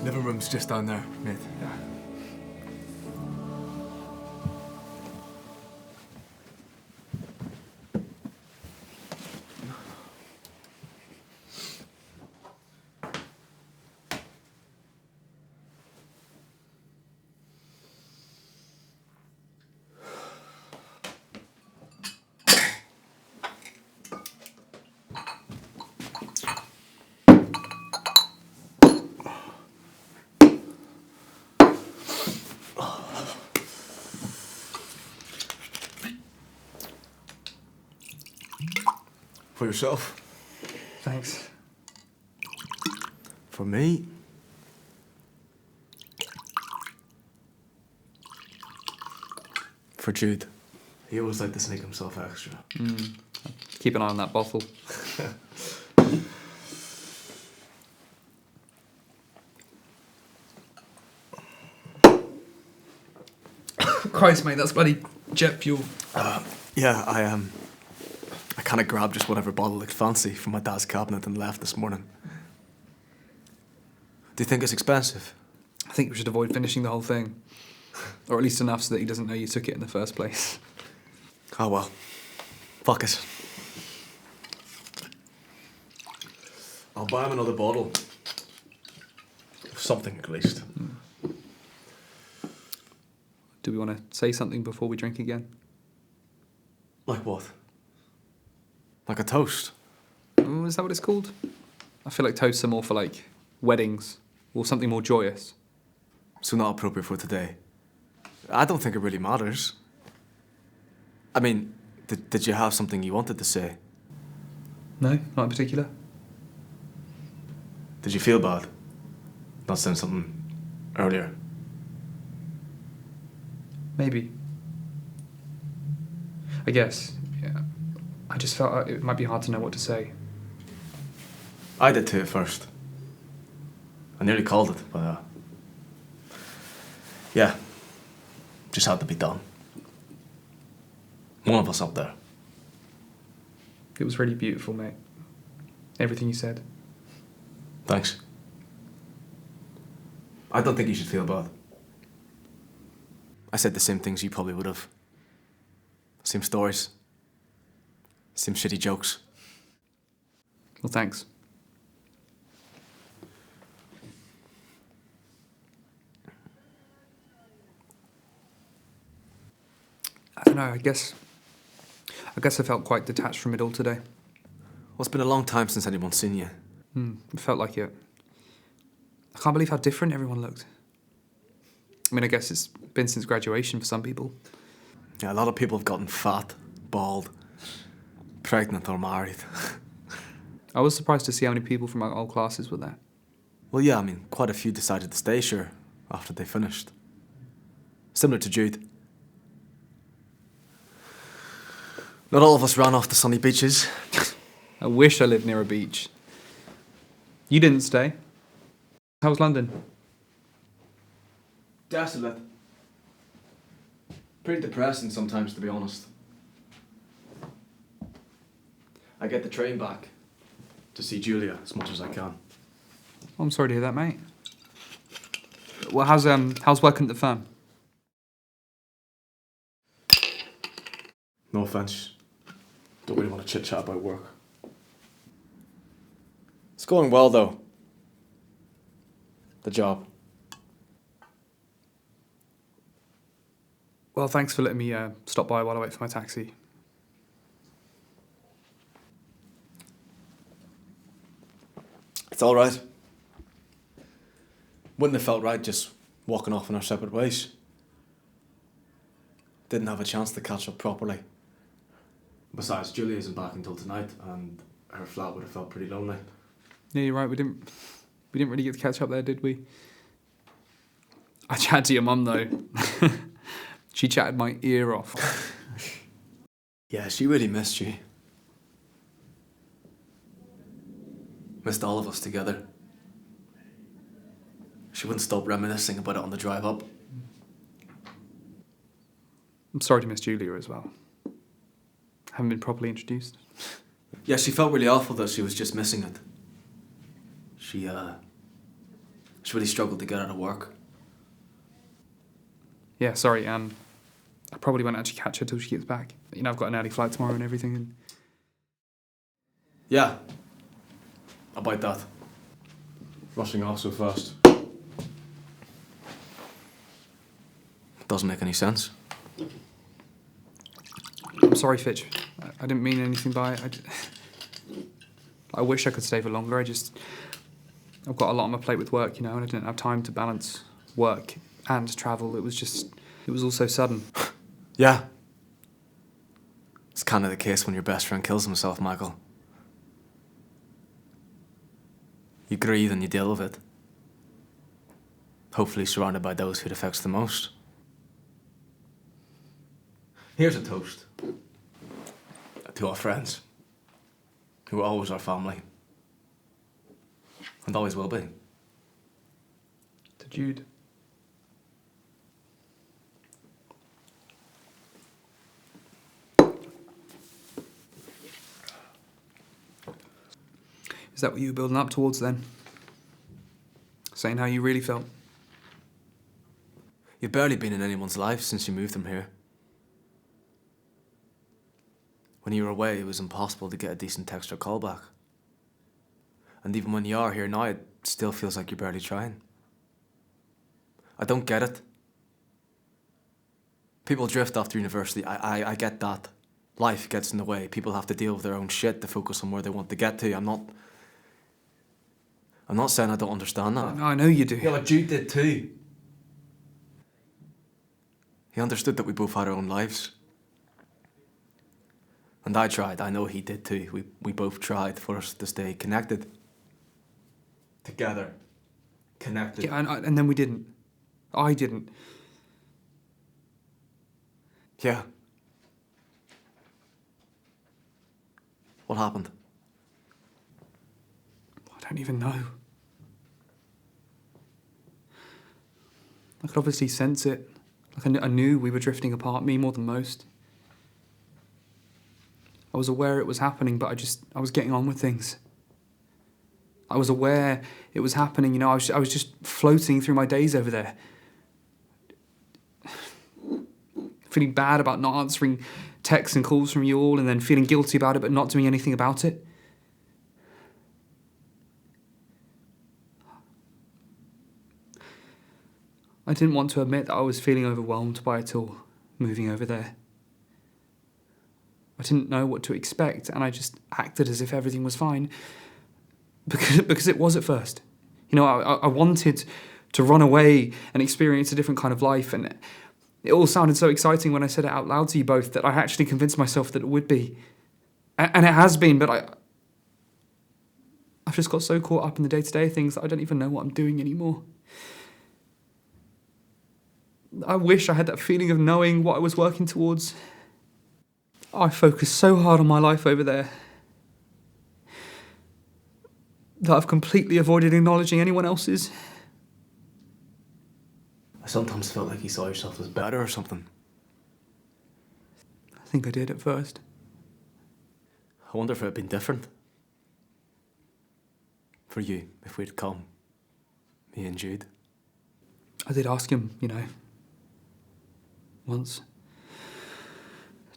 Living room's just down there, mate. Yeah. For yourself? Thanks. For me? For Jude. He always liked to sneak himself extra. Keep an eye on that bottle. Christ, mate, that's bloody jet fuel. Yeah, I kind of grabbed just whatever bottle looked fancy from my dad's cabinet and left this morning. Do you think it's expensive? I think we should avoid finishing the whole thing. Or at least enough so that he doesn't know you took it in the first place. Oh well. Fuck it. I'll buy him another bottle. Something at least. Do we want to say something before we drink again? Like what? Like a toast? Is that what it's called? I feel like toasts are more for like weddings or something more joyous. So not appropriate for today. I don't think it really matters. I mean, did you have something you wanted to say? No, not in particular. Did you feel bad? Not saying something earlier? Maybe. I guess, yeah. I just felt it might be hard to know what to say. I did too at first. I nearly called it, but yeah, just had to be done. One of us up there. It was really beautiful, mate. Everything you said. Thanks. I don't think you should feel bad. I said the same things you probably would have. Same stories. Same shitty jokes. Well, thanks. I don't know, I guess I felt quite detached from it all today. Well, it's been a long time since anyone's seen you. It felt like it. I can't believe how different everyone looked. I mean, I guess it's been since graduation for some people. Yeah, a lot of people have gotten fat, bald, pregnant or married. I was surprised to see how many people from our old classes were there. Well, yeah, I mean, quite a few decided to stay, sure, after they finished. Similar to Jude. Not all of us ran off the sunny beaches. I wish I lived near a beach. You didn't stay. How was London? Desolate. Pretty depressing sometimes, to be honest. I get the train back to see Julia as much as I can. I'm sorry to hear that, mate. Well, how's working at the firm? No offence. Don't really want to chit-chat about work. It's going well, though. The job. Well, thanks for letting me stop by while I wait for my taxi. It's all right. Wouldn't have felt right just walking off in our separate ways. Didn't have a chance to catch up properly. Besides, Julia isn't back until tonight, and her flat would have felt pretty lonely. Yeah, you're right. We didn't really get to catch up there, did we? I chatted to your mum though. She chatted my ear off. Yeah, she really missed you. Missed all of us together. She wouldn't stop reminiscing about it on the drive up. I'm sorry to miss Julia as well. Haven't been properly introduced. Yeah, she felt really awful that she was just missing it. She She really struggled to get out of work. Yeah, sorry, I probably won't actually catch her till she gets back. You know, I've got an early flight tomorrow and everything. And Yeah. About that. Rushing off so fast. Doesn't make any sense. I'm sorry, Fitch. I didn't mean anything by it. I wish I could stay for longer. I've got a lot on my plate with work, you know, and I didn't have time to balance work and travel. It was all so sudden. Yeah. It's kind of the case when your best friend kills himself, Michael. You grieve and you deal with it. Hopefully surrounded by those who it affects the most. Here's a toast. To our friends. Who are always our family. And always will be. To Jude. Is that what you were building up towards then? Saying how you really felt? You've barely been in anyone's life since you moved them here. When you were away, it was impossible to get a decent text or call back. And even when you are here now, it still feels like you're barely trying. I don't get it. People drift after university. I get that. Life gets in the way. People have to deal with their own shit to focus on where they want to get to. I'm not saying I don't understand that. No, I know you do. Yeah, but Jude did too. He understood that we both had our own lives. And I tried. I know he did too. We both tried for us to stay connected. Together. Connected. Yeah, and then we didn't. I didn't. Yeah. What happened? I don't even know. I could obviously sense it. Like I knew we were drifting apart, me more than most. I was aware it was happening, but I was getting on with things. I was aware it was happening, you know, I was just floating through my days over there. Feeling bad about not answering texts and calls from you all, and then feeling guilty about it but not doing anything about it. I didn't want to admit that I was feeling overwhelmed by it all, moving over there. I didn't know what to expect, and I just acted as if everything was fine. Because it was at first. You know, I wanted to run away and experience a different kind of life, and it all sounded so exciting when I said it out loud to you both that I actually convinced myself that it would be. And it has been, but I've just got so caught up in the day-to-day things that I don't even know what I'm doing anymore. I wish I had that feeling of knowing what I was working towards. I focused so hard on my life over there that I've completely avoided acknowledging anyone else's. I sometimes felt like you saw yourself as better or something. I think I did at first. I wonder if it had been different. For you, if we'd come. Me and Jude. I did ask him, you know, once,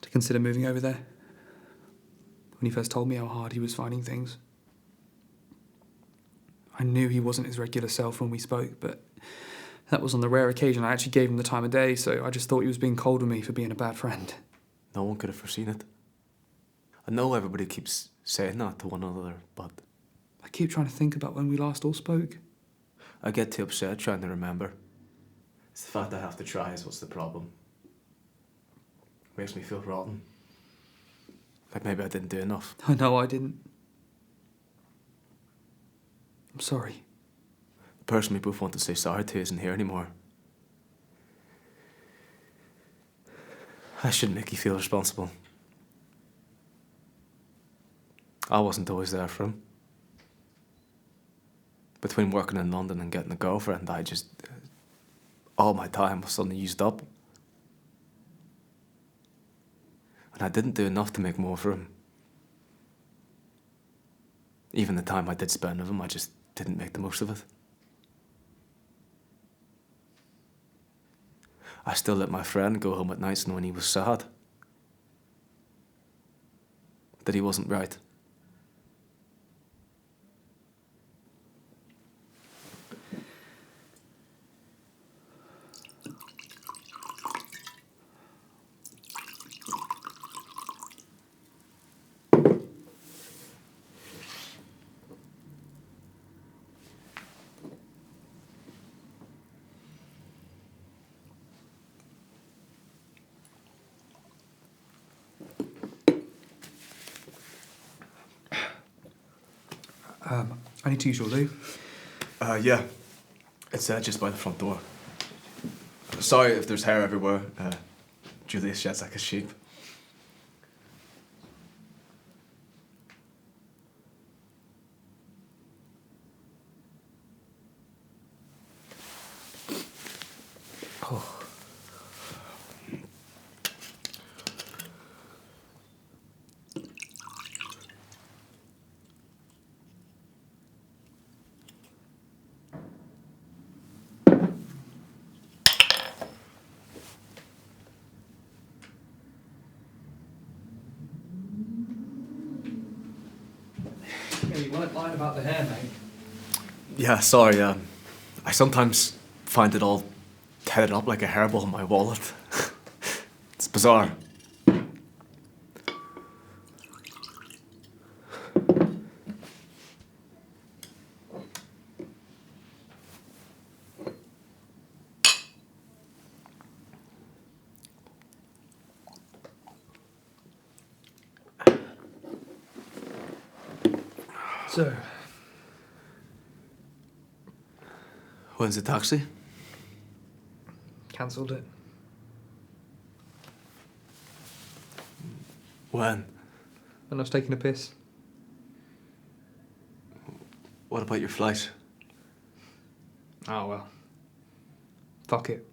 to consider moving over there. When he first told me how hard he was finding things. I knew he wasn't his regular self when we spoke, but that was on the rare occasion I actually gave him the time of day, so I just thought he was being cold with me for being a bad friend. No one could have foreseen it. I know everybody keeps saying that to one another, but I keep trying to think about when we last all spoke. I get too upset trying to remember. It's the fact I have to try is what's the problem. Makes me feel rotten. Like maybe I didn't do enough. I know I didn't. I'm sorry. The person we both want to say sorry to isn't here anymore. I shouldn't make you feel responsible. I wasn't always there for him. Between working in London and getting a girlfriend, all my time was suddenly used up. And I didn't do enough to make more for him. Even the time I did spend with him, I just didn't make the most of it. I still let my friend go home at nights knowing he was sad. That he wasn't right. I need to use your loo. Yeah. It's just by the front door. Sorry if there's hair everywhere. Julius sheds like a sheep. Oh. Yeah, you weren't lying about the hair, mate. Yeah, sorry. I sometimes find it all tethered up like a hairball in my wallet. It's bizarre. So, When's the taxi? cancelled it. When? When I was taking a piss. What about your flight? Oh well. Fuck it.